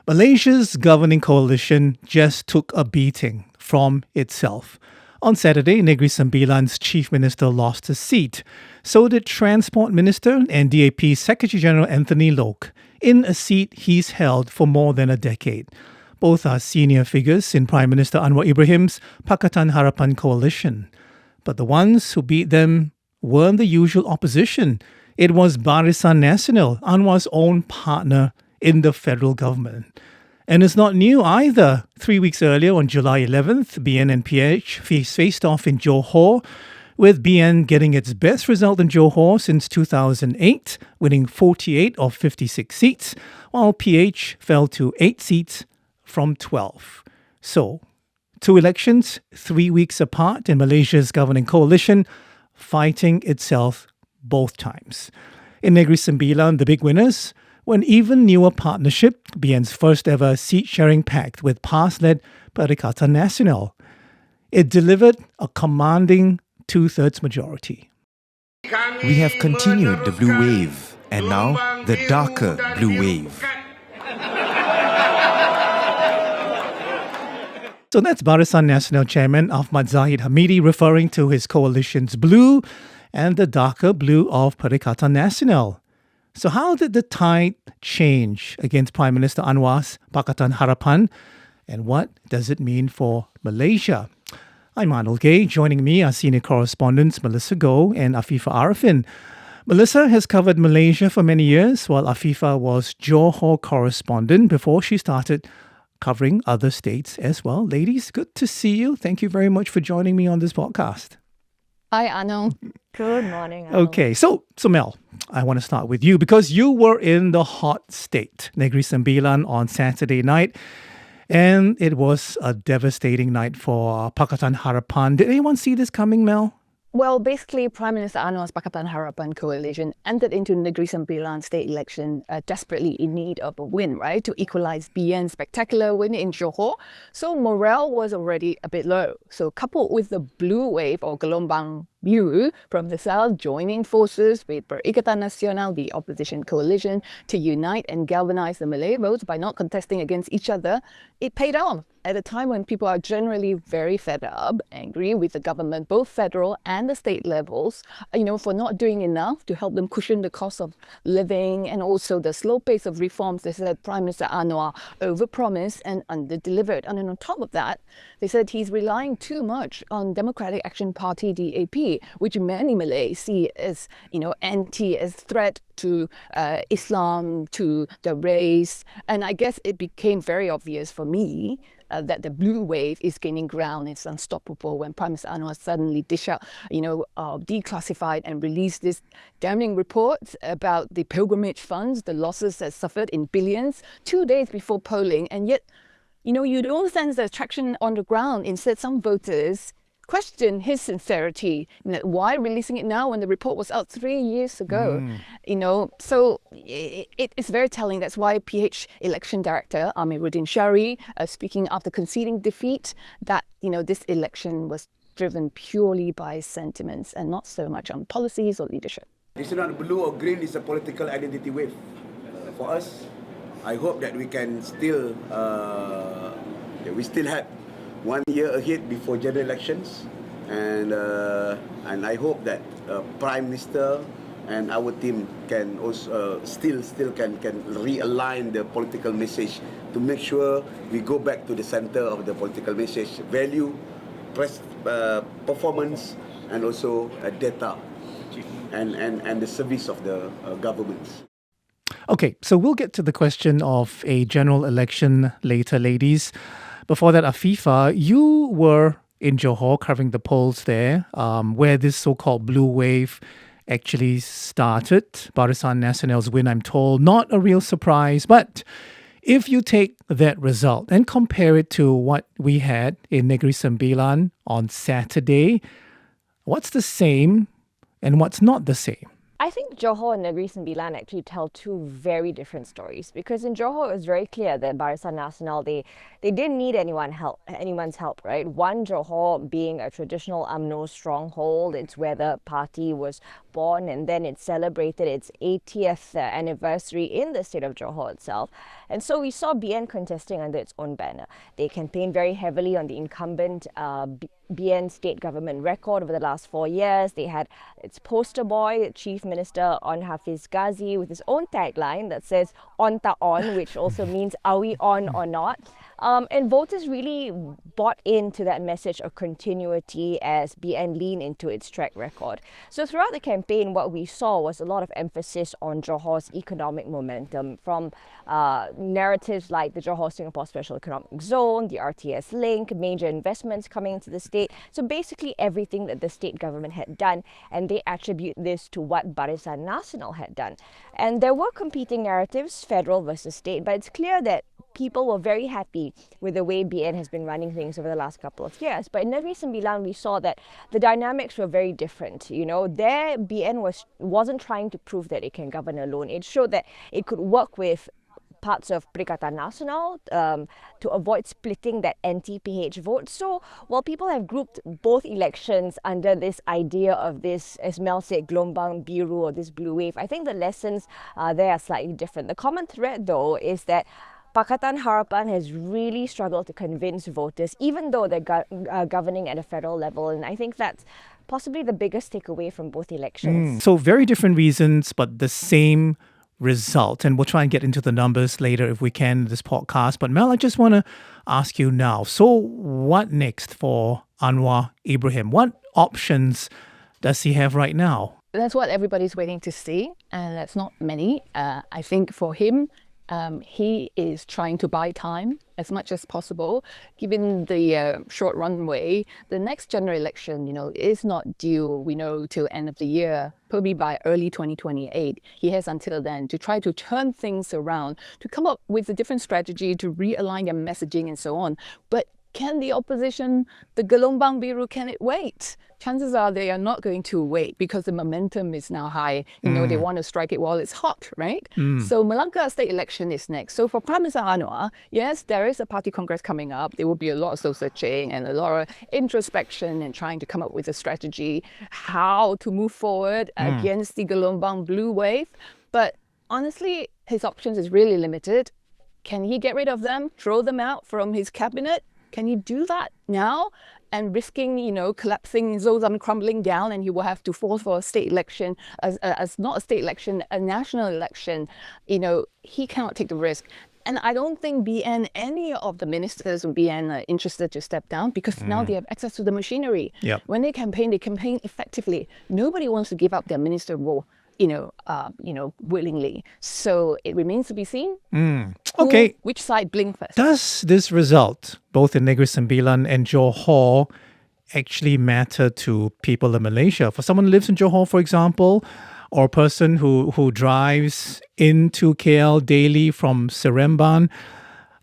Malaysia's governing coalition just took a beating from itself. On Saturday, Negeri Sembilan's chief minister lost his seat. So did Transport Minister and DAP Secretary General Anthony Loke, in a seat he's held for more than a decade. Both are senior figures in Prime Minister Anwar Ibrahim's Pakatan Harapan coalition. But the ones who beat them weren't the usual opposition. It was Barisan Nasional, Anwar's own partner in the federal government. And it's not new either. 3 weeks earlier, on July 11th, BN and PH faced off in Johor, with BN getting its best result in Johor since 2008, winning 48 of 56 seats, while PH fell to 8 seats from 12. So, 2 elections, 3 weeks apart in Malaysia's governing coalition, fighting itself both times. In Negeri Sembilan, the big winners were an even newer partnership, BN's first ever seat-sharing pact with PAS-led Pakatan Nasional. It delivered a commanding two-thirds majority. We have continued the blue wave, and now the darker blue wave. So that's Barisan Nasional Chairman Ahmad Zahid Hamidi referring to his coalition's blue and the darker blue of Pakatan Nasional. So how did the tide change against Prime Minister Anwar's Pakatan Harapan, and what does it mean for Malaysia? I'm Arnold Gay. Joining me are CNA Correspondents Melissa Goh and Afifah Ariffin. Melissa has covered Malaysia for many years, while Afifah was Johor Correspondent before she started covering other states as well. Ladies, good to see you. Thank you very much for joining me on this podcast. Hi, Arnold. Good morning, Arnold. Okay, so Mel, I want to start with you because you were in the hot state, Negeri Sembilan, on Saturday night, and it was a devastating night for Pakatan Harapan. Did anyone see this coming, Mel? Well, basically, Prime Minister Anwar's Pakatan Harapan coalition entered into Negeri Sembilan state election desperately in need of a win, right, to equalize BN's spectacular win in Johor. So morale was already a bit low. So coupled with the blue wave or gelombang biru from the south joining forces with Barisan Nasional, the opposition coalition, to unite and galvanize the Malay votes by not contesting against each other, it paid off. At a time when people are generally very fed up, angry with the government, both federal and the state levels, for not doing enough to help them cushion the cost of living and also the slow pace of reforms, they said Prime Minister Anwar overpromised and under-delivered. And then on top of that, they said he's relying too much on Democratic Action Party, DAP, which many Malays see as, as threat to Islam, to the race. And I guess it became very obvious for me that the blue wave is gaining ground. It's unstoppable when Prime Minister Anwar suddenly dish out, declassified and released this damning report about the pilgrimage funds, the losses that suffered in billions 2 days before polling. And yet, you don't sense the traction on the ground. Instead, some voters question his sincerity. Why releasing it now when the report was out 3 years ago? So it's very telling. That's why PH election director Aminuddin speaking after conceding defeat, that this election was driven purely by sentiments and not so much on policies or leadership. It's not blue or green, it's a political identity wave. For us, I hope that we can still, we still have 1 year ahead before general elections, and I hope that Prime Minister and our team can also still can realign the political message to make sure we go back to the center of the political message: value, performance, and also data, and the service of the governments. Okay, so we'll get to the question of a general election later, ladies. Before that, Afifah, you were in Johor covering the polls there, where this so-called blue wave actually started. Barisan Nasional's win, I'm told, not a real surprise. But if you take that result and compare it to what we had in Negeri Sembilan on Saturday, what's the same and what's not the same? I think Johor and Negeri Sembilan actually tell two very different stories, because in Johor it was very clear that Barisan Nasional, they didn't need anyone's help, right? One, Johor being a traditional UMNO stronghold, it's where the party was born, and then it celebrated its 80th anniversary in the state of Johor itself. And so we saw BN contesting under its own banner. They campaigned very heavily on the incumbent BN state government record over the last 4 years. They had its poster boy, Chief Minister Hafiz Ghazi, with his own tagline that says "On ta on," which also means "Are we on or not?" And voters really bought into that message of continuity as BN leaned into its track record. So throughout the campaign, what we saw was a lot of emphasis on Johor's economic momentum, from narratives like the Johor-Singapore Special Economic Zone, the RTS link, major investments coming into the state. So basically everything that the state government had done, and they attribute this to what Barisan Nasional had done. And there were competing narratives, federal versus state, but it's clear that people were very happy with the way BN has been running things over the last couple of years. But in Negeri Sembilan, we saw that the dynamics were very different. You know, there BN wasn't trying to prove that it can govern alone. It showed that it could work with parts of Pakatan Harapan to avoid splitting that anti-PH vote. So while people have grouped both elections under this idea of this, as Mel said, gelombang biru, or this blue wave, I think the lessons there are slightly different. The common thread, though, is that Pakatan Harapan has really struggled to convince voters, even though they're governing at a federal level. And I think that's possibly the biggest takeaway from both elections. So very different reasons, but the same result. And we'll try and get into the numbers later if we can in this podcast. But Mel, I just want to ask you now. So what next for Anwar Ibrahim? What options does he have right now? That's what everybody's waiting to see, and that's not many. I think for him, he is trying to buy time as much as possible. Given the short runway, the next general election, is not due, we know, till end of the year, probably by early 2028. He has until then to try to turn things around, to come up with a different strategy, to realign their messaging and so on. But can the opposition, the gelombang biru, can it wait? Chances are they are not going to wait, because the momentum is now high. They want to strike it while it's hot, right? So Malacca state election is next. So for Prime Minister Anwar, yes, there is a party congress coming up. There will be a lot of soul searching and a lot of introspection and trying to come up with a strategy how to move forward against the gelombang blue wave. But honestly, his options is really limited. Can he get rid of them, throw them out from his cabinet? Can he do that now? And risking, collapsing, Zozam crumbling down, and he will have to fall for a state election, as not a state election, a national election. He cannot take the risk. And I don't think BN, any of the ministers of BN are interested to step down, because now they have access to the machinery. Yep. When they campaign effectively. Nobody wants to give up their minister role, willingly. So it remains to be seen. Okay. Which side blink first? Does this result, both in Negeri Sembilan and Johor, actually matter to people in Malaysia? For someone who lives in Johor, for example, or a person who drives into KL daily from Seremban,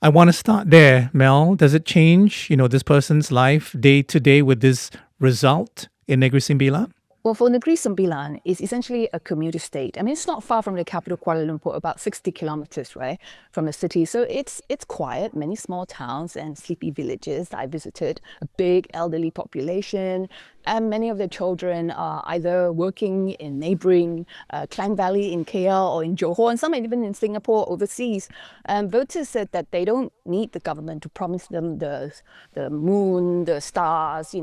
I want to start there. Mel, does it change, this person's life day to day with this result in Negeri Sembilan? Well, for Negeri Sembilan, it's essentially a commuter state. I mean, it's not far from the capital, Kuala Lumpur, about 60 kilometers, right, from the city. So it's quiet, many small towns and sleepy villages that I visited, a big elderly population, and many of the children are either working in neighbouring Klang Valley in KL or in Johor, and some even in Singapore, overseas. Voters said that they don't need the government to promise them the moon, the stars,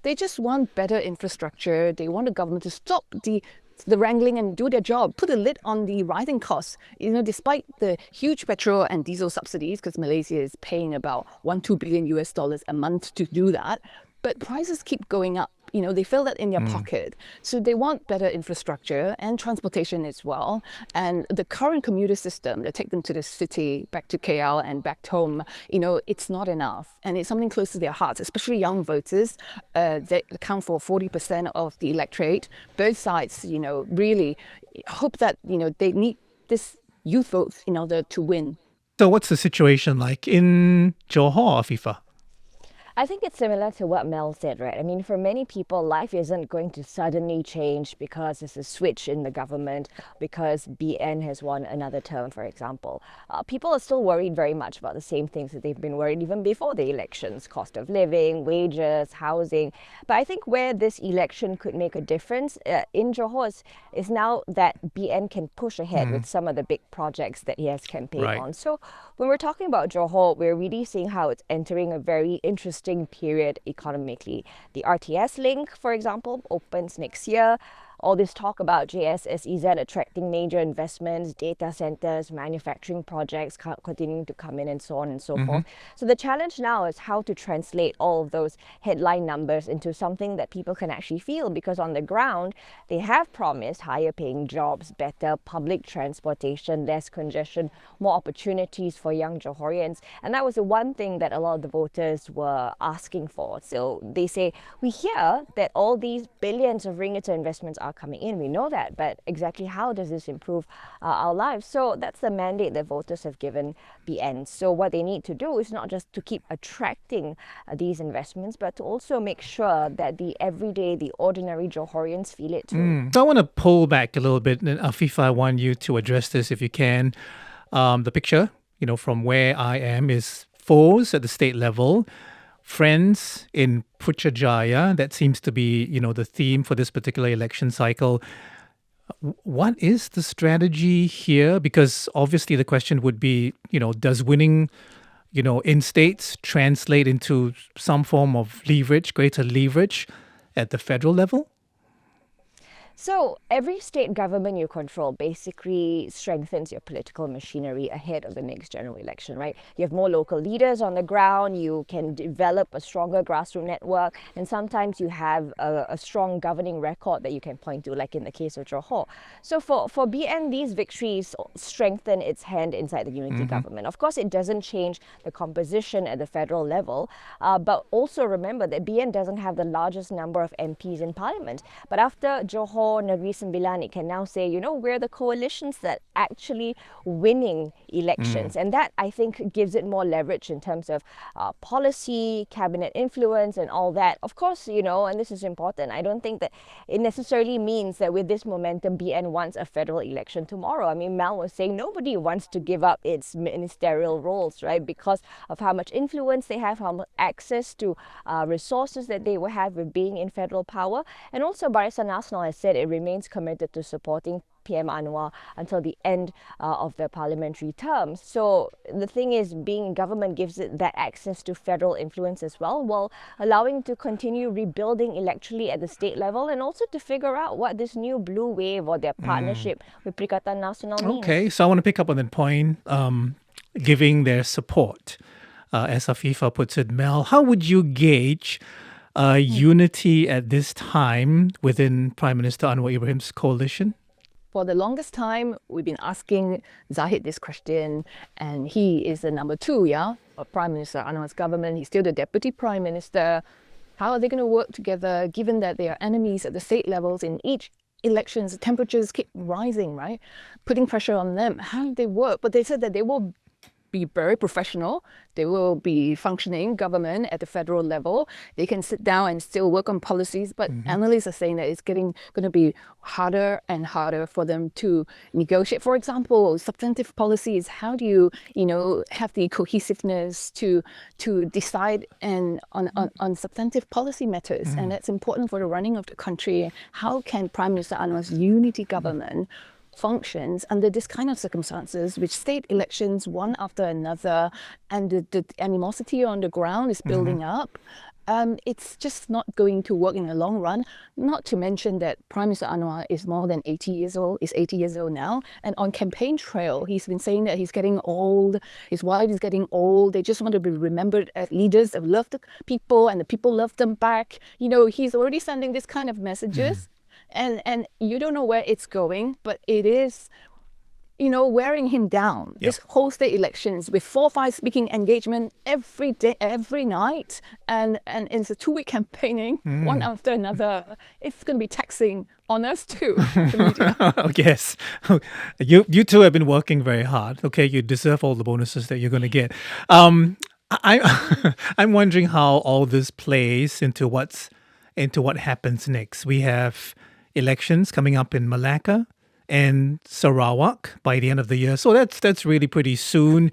They just want better infrastructure. They want the government to stop the wrangling and do their job, put a lid on the rising costs. Despite the huge petrol and diesel subsidies, because Malaysia is paying about $1-2 billion a month to do that, but prices keep going up. They feel that in their pocket. So they want better infrastructure and transportation as well. And the current commuter system that take them to the city, back to KL and back home, it's not enough. And it's something close to their hearts, especially young voters. They account for 40% of the electorate. Both sides, really hope that, they need this youth vote in order to win. So what's the situation like in Johor, Afifah? I think it's similar to what Mel said, right? I mean, for many people, life isn't going to suddenly change because there's a switch in the government, because BN has won another term, for example. People are still worried very much about the same things that they've been worried even before the elections: cost of living, wages, housing. But I think where this election could make a difference in Johor is now that BN can push ahead with some of the big projects that he has campaigned Right. on. So when we're talking about Johor, we're really seeing how it's entering a very interesting period economically. The RTS link, for example, opens next year. All this talk about JSSEZ attracting major investments, data centers, manufacturing projects continuing to come in, and so on and so forth. So the challenge now is how to translate all of those headline numbers into something that people can actually feel, because on the ground, they have promised higher paying jobs, better public transportation, less congestion, more opportunities for young Johorians. And that was the one thing that a lot of the voters were asking for. So they say, we hear that all these billions of ringgit investments are coming in. We know that, but exactly how does this improve our lives? So that's the mandate that voters have given BN. So what they need to do is not just to keep attracting these investments, but to also make sure that the everyday, the ordinary Johorians feel it too. So I want to pull back a little bit, and Afifah, I want you to address this if you can. The picture, from where I am is foes at the state level, friends in Putrajaya. That seems to be, the theme for this particular election cycle. What is the strategy here? Because obviously the question would be, does winning, in states translate into some form of leverage, greater leverage at the federal level? So every state government you control basically strengthens your political machinery ahead of the next general election, right? You have more local leaders on the ground, you can develop a stronger grassroots network, and sometimes you have a strong governing record that you can point to, like in the case of Johor. So for BN, these victories strengthen its hand inside the unity government. Of course, it doesn't change the composition at the federal level, but also remember that BN doesn't have the largest number of MPs in parliament. But after Johor, Negeri Sembilan, it can now say, we're the coalitions that actually winning elections. And that, I think, gives it more leverage in terms of policy, cabinet influence, and all that. Of course, and this is important, I don't think that it necessarily means that with this momentum, BN wants a federal election tomorrow. I mean, Mal was saying nobody wants to give up its ministerial roles, right? Because of how much influence they have, how much access to resources that they will have with being in federal power. And also, Barisan Nasional has said it remains committed to supporting PM Anwar until the end of the parliamentary term. So the thing is, being in government gives it that access to federal influence as well, while allowing to continue rebuilding electorally at the state level, and also to figure out what this new blue wave or their partnership with Pakatan Harapan means. Okay, so I want to pick up on that point, giving their support. As Afifah puts it, Mel, how would you gauge unity at this time within Prime Minister Anwar Ibrahim's coalition? For the longest time, we've been asking Zahid this question, and he is the number 2, of Prime Minister Anwar's government. He's still the Deputy Prime Minister. How are they going to work together, given that they are enemies at the state levels in each elections? Temperatures keep rising, right? Putting pressure on them. How do they work? But they said that they will be very professional. They will be functioning government at the federal level. They can sit down and still work on policies, but analysts are saying that it's going to be harder and harder for them to negotiate. For example, substantive policies. How do you, have the cohesiveness to decide on substantive policy matters? And that's important for the running of the country. How can Prime Minister Anwar's unity government functions under this kind of circumstances, with state elections one after another, and the animosity on the ground is building up? It's just not going to work in the long run. Not to mention that Prime Minister Anwar is more than 80 years old, is 80 years old now. And on campaign trail, he's been saying that he's getting old, his wife is getting old. They just want to be remembered as leaders that love the people and the people love them back. He's already sending this kind of messages. And you don't know where it's going, but it is, wearing him down. This whole state elections with 4 or 5 speaking engagement every day, every night, and it's a 2-week campaigning, one after another. It's going to be taxing on us too, the media. Yes. You two have been working very hard. Okay, you deserve all the bonuses that you're going to get. I'm wondering how all this plays into what happens next. We have elections coming up in Malacca and Sarawak by the end of the year. So that's really pretty soon.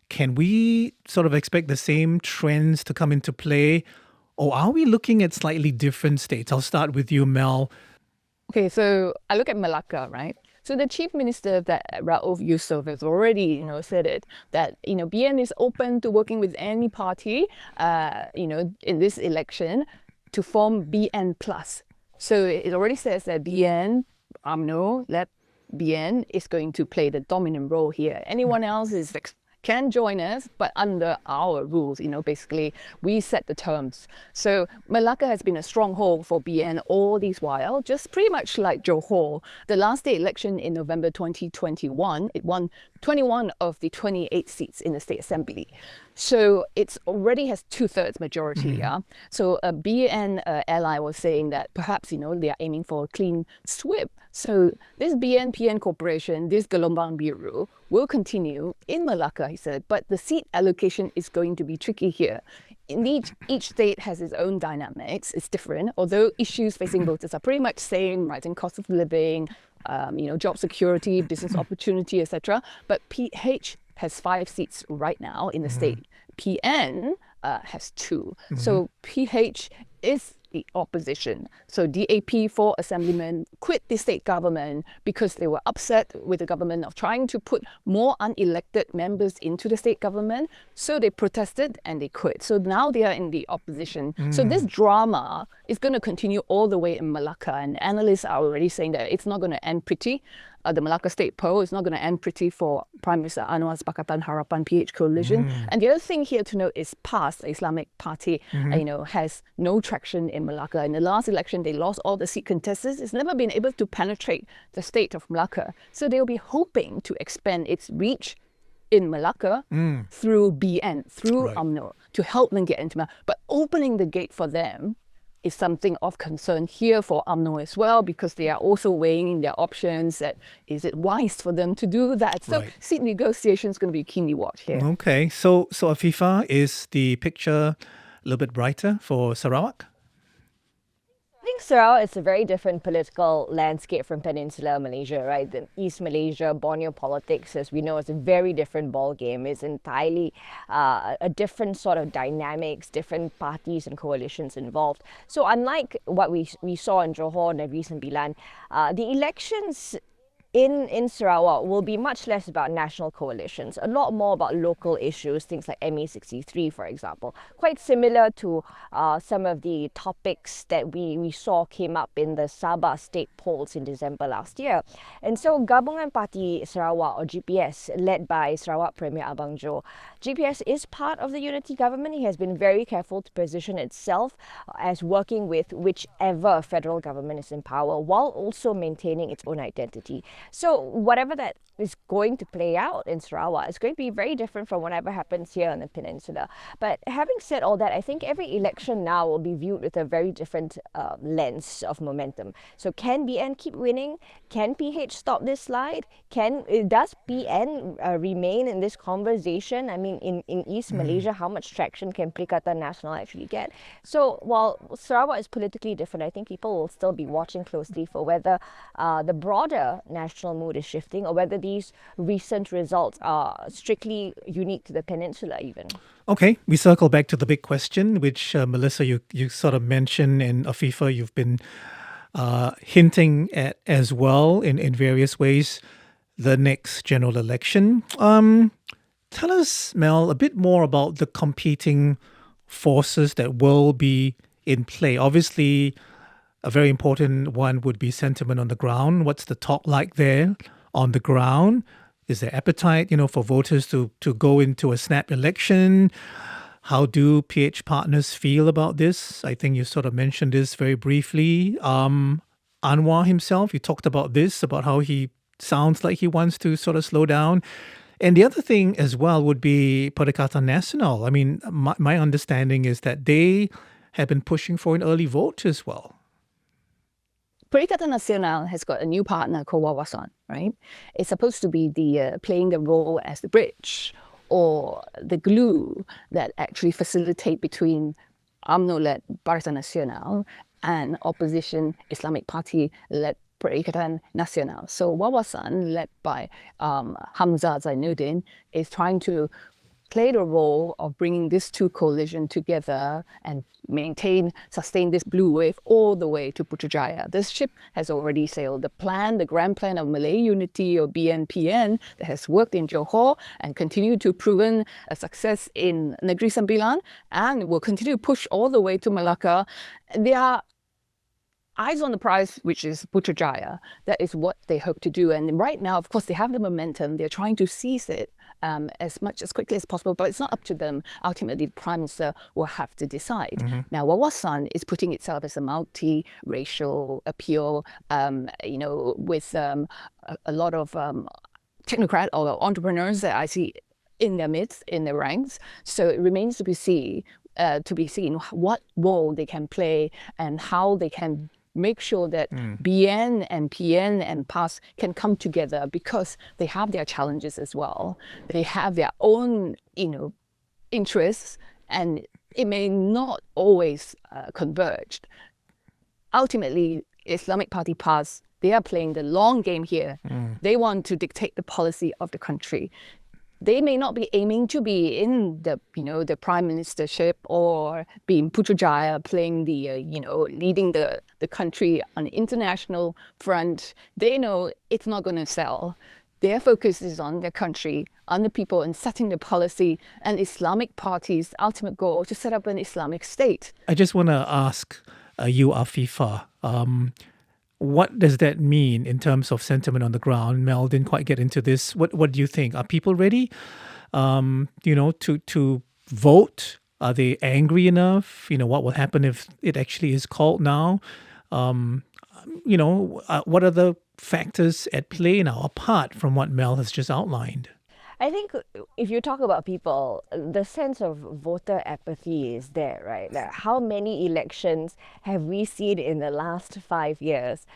Can we sort of expect the same trends to come into play? Or are we looking at slightly different states? I'll start with you, Mel. Okay, so I look at Malacca, right? So the chief minister, that Rauf Yusof, has already, said it, that, BN is open to working with any party, in this election to form BN plus. So it already says that BN, UMNO, BN is going to play the dominant role here. Anyone else can join us, but under our rules, basically we set the terms. So Malacca has been a stronghold for BN all these while, just pretty much like Johor. The last state election in November 2021, it won 21 of the 28 seats in the state assembly. So it already has 2/3 majority, yeah? So a BN ally was saying that perhaps, they are aiming for a clean sweep. So this BN-PN corporation, this Gelombang Biru, will continue in Malacca, he said, but the seat allocation is going to be tricky here. In each state has its own dynamics. It's different, although issues facing voters are pretty much same, rising cost of living, job security, business opportunity, etc. But PH has 5 seats right now in the state. PN has 2. So PH is the opposition. So DAP 4 assemblymen quit the state government because they were upset with the government of trying to put more unelected members into the state government. So they protested and they quit. So now they are in the opposition. So this drama is going to continue all the way in Malacca. And analysts are already saying that it's not going to end pretty. The Malacca State poll is not going to end pretty for Prime Minister Anwar's Pakatan Harapan PH coalition. And the other thing here to note is PAS, the Islamic Party, has no traction in Malacca. In the last election, they lost all the seat contestants. It's never been able to penetrate the state of Malacca. So they'll be hoping to expand its reach in Malacca through BN, through UMNO, to help them get into Malacca. But opening the gate for them is something of concern here for UMNO as well, because they are also weighing their options. That is it wise for them to do that? So seat negotiation is going to be keenly watched here. Okay, so Afifah, is the picture a little bit brighter for Sarawak? I think Sarawak is a very different political landscape from Peninsular Malaysia, right? The East Malaysia, Borneo politics, as we know, is a very different ball game. It's entirely a different sort of dynamics, different parties and coalitions involved. So unlike what we saw in Johor, Negeri Sembilan, the elections in Sarawak will be much less about national coalitions, a lot more about local issues, things like MA63, for example. Quite similar to some of the topics that we saw came up in the Sabah state polls in December last year. And so Gabungan Parti Sarawak, or GPS, led by Sarawak Premier Abang Jo, GPS is part of the unity government. He has been very careful to position itself as working with whichever federal government is in power, while also maintaining its own identity. So whatever that is going to play out in Sarawak is going to be very different from whatever happens here on the peninsula. But having said all that, I think every election now will be viewed with a very different lens of momentum. So can BN keep winning? Can PH stop this slide? Does BN remain in this conversation? I mean, in East Malaysia, how much traction can Pakatan Nasional actually get? So while Sarawak is politically different, I think people will still be watching closely for whether the broader national mood is shifting, or whether these recent results are strictly unique to the peninsula even. Okay, we circle back to the big question, which Melissa, you sort of mentioned, and Afifah, you've been hinting at as well in various ways, the next general election. Tell us, Mel, a bit more about the competing forces that will be in play. Obviously, a very important one would be sentiment on the ground. What's the talk like there on the ground? Is there appetite, for voters to go into a snap election? How do PH partners feel about this? I think you sort of mentioned this very briefly. Anwar himself, you talked about this, about how he sounds like he wants to sort of slow down. And the other thing as well would be Pakatan Nasional. I mean, my understanding is that they have been pushing for an early vote as well. Pakatan Nasional has got a new partner called Wawasan, right? It's supposed to be playing the role as the bridge, or the glue that actually facilitate between UMNO-led Barisan Nasional and opposition Islamic Party-led Pakatan Nasional. So Wawasan, led by Hamzah Zainuddin, is trying to play the role of bringing these two coalitions together and sustain this blue wave all the way to Putrajaya. This ship has already sailed. The grand plan of Malay Unity or BNPN that has worked in Johor and continued to proven a success in Negeri Sembilan and will continue to push all the way to Malacca. There are eyes on the prize, which is Putrajaya. That is what they hope to do. And right now, of course, they have the momentum. They're trying to seize it as quickly as possible, but it's not up to them. Ultimately, the Prime Minister will have to decide. Now, Wawasan is putting itself as a multi-racial appeal, with a lot of technocrat or entrepreneurs that I see in their midst, in their ranks. So it remains to be seen what role they can play and how they can make sure that BN and PN and PAS can come together, because they have their challenges as well. They have their own, interests, and it may not always converge. Ultimately, Islamic Party PAS, they are playing the long game here. They want to dictate the policy of the country. They may not be aiming to be in the prime ministership or be in Putrajaya playing leading the country on the international front. They know it's not going to sell. Their focus is on their country, on the people, and setting the policy, and Islamic Party's ultimate goal to set up an Islamic state. I just want to ask you, Afifah, what does that mean in terms of sentiment on the ground? Mel didn't quite get into this. What do you think? Are people ready, to vote? Are they angry enough? What will happen if it actually is called now? What are the factors at play now, apart from what Mel has just outlined? I think if you talk about people, the sense of voter apathy is there, right? Like, how many elections have we seen in the last 5 years?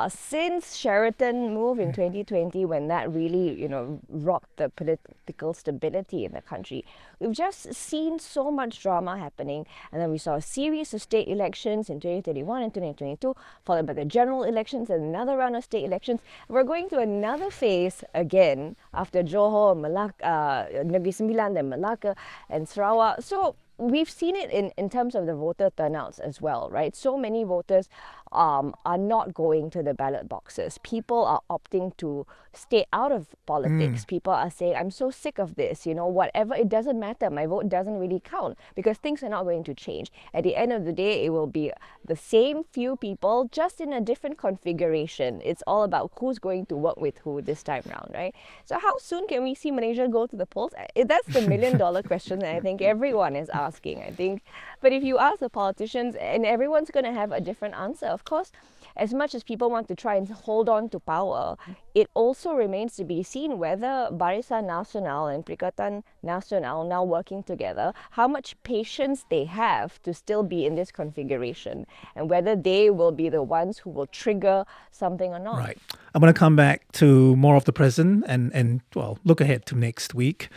Since Sheraton move in 2020, when that really, rocked the political stability in the country, we've just seen so much drama happening. And then we saw a series of state elections in 2021 and 2022, followed by the general elections and another round of state elections. We're going to another phase again after Johor, Malacca, Negeri Sembilan, then Malacca and Sarawak. So we've seen it in terms of the voter turnouts as well, right? So many voters are not going to the ballot boxes. People are opting to stay out of politics. People are saying, I'm so sick of this, whatever, it doesn't matter. My vote doesn't really count, because things are not going to change. At the end of the day, it will be the same few people, just in a different configuration. It's all about who's going to work with who this time round, right? So how soon can we see Malaysia go to the polls? That's the million-dollar question that I think everyone is asking, I think. But if you ask the politicians, and everyone's going to have a different answer, of course, as much as people want to try and hold on to power, it also remains to be seen whether Barisan Nasional and Pakatan Nasional, now working together, how much patience they have to still be in this configuration, and whether they will be the ones who will trigger something or not. Right. I'm going to come back to more of the present and look ahead to next week.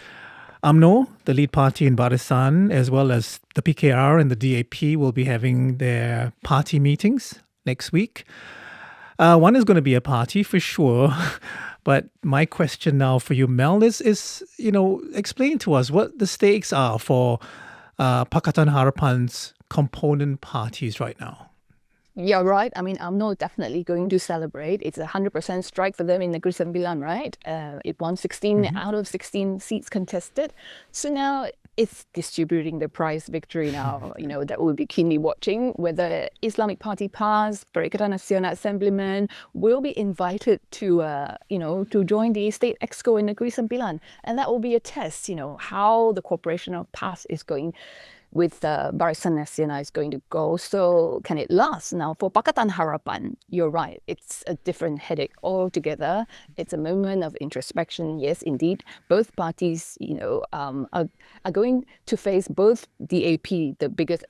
UMNO, the lead party in Barisan, as well as the PKR and the DAP, will be having their party meetings next week. One is going to be a party for sure. But my question now for you, Mel, is explain to us what the stakes are for Pakatan Harapan's component parties right now. Yeah, right. I mean, UMNO definitely going to celebrate. It's 100% strike for them in Negeri Sembilan, right? It won 16 out of 16 seats contested. So now it's distributing the prize victory now, that we'll be keenly watching whether Islamic Party PAS, Prime Minister Assemblyman will be invited to join the state exco in Negeri Sembilan. And that will be a test, how the cooperation of PAS is going with Barisan Nasional is going to go. So can it last? Now, for Pakatan Harapan, you're right. It's a different headache altogether. It's a moment of introspection. Yes, indeed. Both parties, are going to face both DAP, the biggest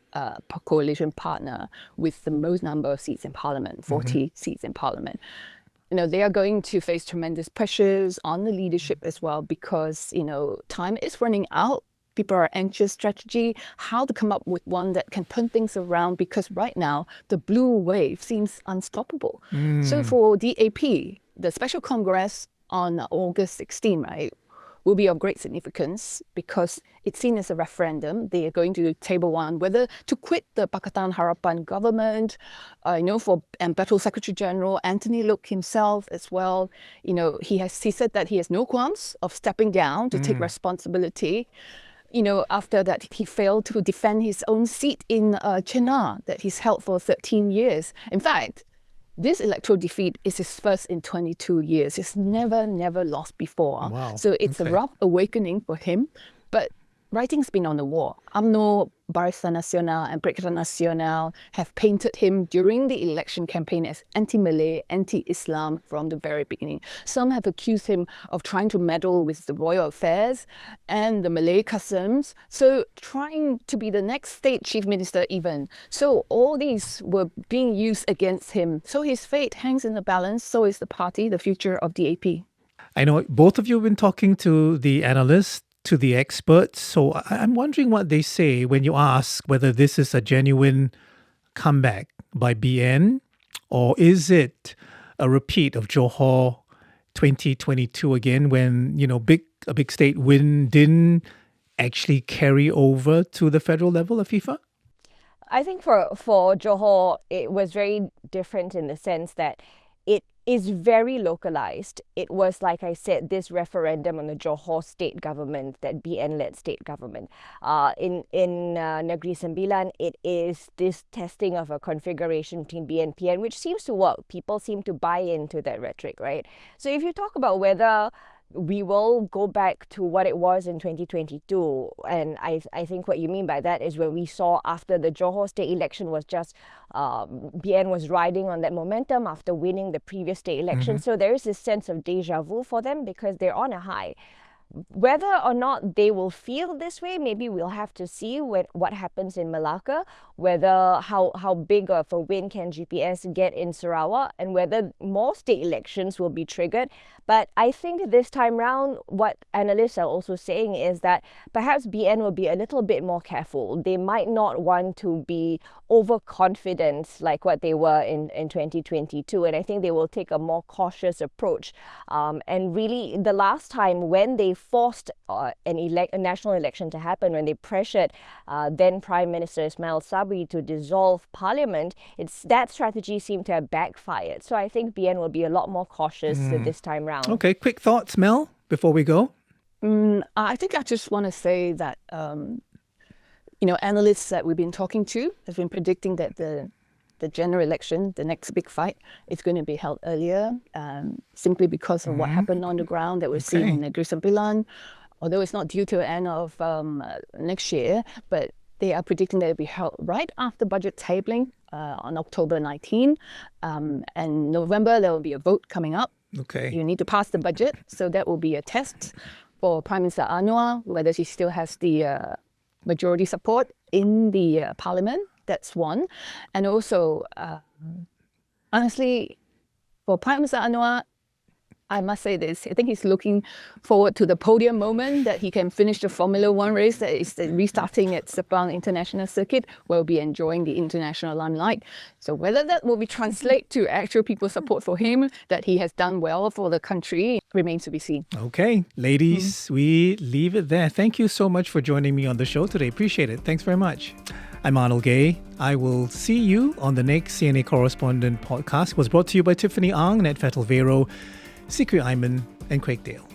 coalition partner with the most number of seats in Parliament, 40 seats in Parliament. they are going to face tremendous pressures on the leadership as well because, time is running out. People are anxious strategy, how to come up with one that can turn things around because right now the blue wave seems unstoppable. So for DAP, the Special Congress on August 16, right, will be of great significance because it's seen as a referendum. They are going to table one whether to quit the Pakatan Harapan government. For Embattled Secretary General Anthony Loke himself as well. He said that he has no qualms of stepping down to take responsibility. After that, he failed to defend his own seat in Chenar that he's held for 13 years. In fact, this electoral defeat is his first in 22 years. He's never lost before. Wow. So it's a rough awakening for him. But writing's been on the wall. UMNO, Barisan Nasional and Pakatan Nasional have painted him during the election campaign as anti-Malay, anti-Islam from the very beginning. Some have accused him of trying to meddle with the royal affairs and the Malay customs, so trying to be the next state chief minister even. So all these were being used against him. So his fate hangs in the balance, so is the party, the future of DAP. I know both of you have been talking to the analysts, to the experts. So I'm wondering what they say when you ask whether this is a genuine comeback by BN or is it a repeat of Johor 2022 again when, a big state win didn't actually carry over to the federal level, Afifah? I think for Johor, it was very different in the sense that it is very localized. It was, like I said, this referendum on the Johor state government, that BN-led state government. In Negeri Sembilan, it is this testing of a configuration between BN-PN, which seems to work. People seem to buy into that rhetoric, right? So if you talk about whether we will go back to what it was in 2022. And I think what you mean by that is when we saw after the Johor state election was just, BN was riding on that momentum after winning the previous state election. So there is this sense of deja vu for them because they're on a high. Whether or not they will feel this way, maybe we'll have to see what happens in Malacca, whether how big of a win can GPS get in Sarawak, and whether more state elections will be triggered. But I think this time round, what analysts are also saying is that perhaps BN will be a little bit more careful. They might not want to be overconfident like what they were in 2022. And I think they will take a more cautious approach. And really, the last time when they forced a national election to happen, when they pressured then Prime Minister Ismail Sabri to dissolve Parliament, that strategy seemed to have backfired. So I think BN will be a lot more cautious this time round. Okay, quick thoughts, Mel, before we go? I think I just want to say that, analysts that we've been talking to have been predicting that the general election, the next big fight, is going to be held earlier, simply because of what happened on the ground that we're seeing in Negeri Sembilan. Although it's not due to the end of next year, but they are predicting that it will be held right after budget tabling on October 19. And November, there will be a vote coming up. Okay. You need to pass the budget. So that will be a test for Prime Minister Anwar, whether he still has the majority support in the parliament. That's one. And also, honestly, for Prime Minister Anwar, I must say this. I think he's looking forward to the podium moment that he can finish the Formula One race that is restarting at Sepang International Circuit. We'll be enjoying the international limelight. So whether that will be translate to actual people's support for him, that he has done well for the country, remains to be seen. Okay, ladies, we leave it there. Thank you so much for joining me on the show today. Appreciate it. Thanks very much. I'm Arnold Gay. I will see you on the next CNA Correspondent podcast. It was brought to you by Tiffany Ang, Ned Fatal Vero, Sikri Ayman, and Craig Dale.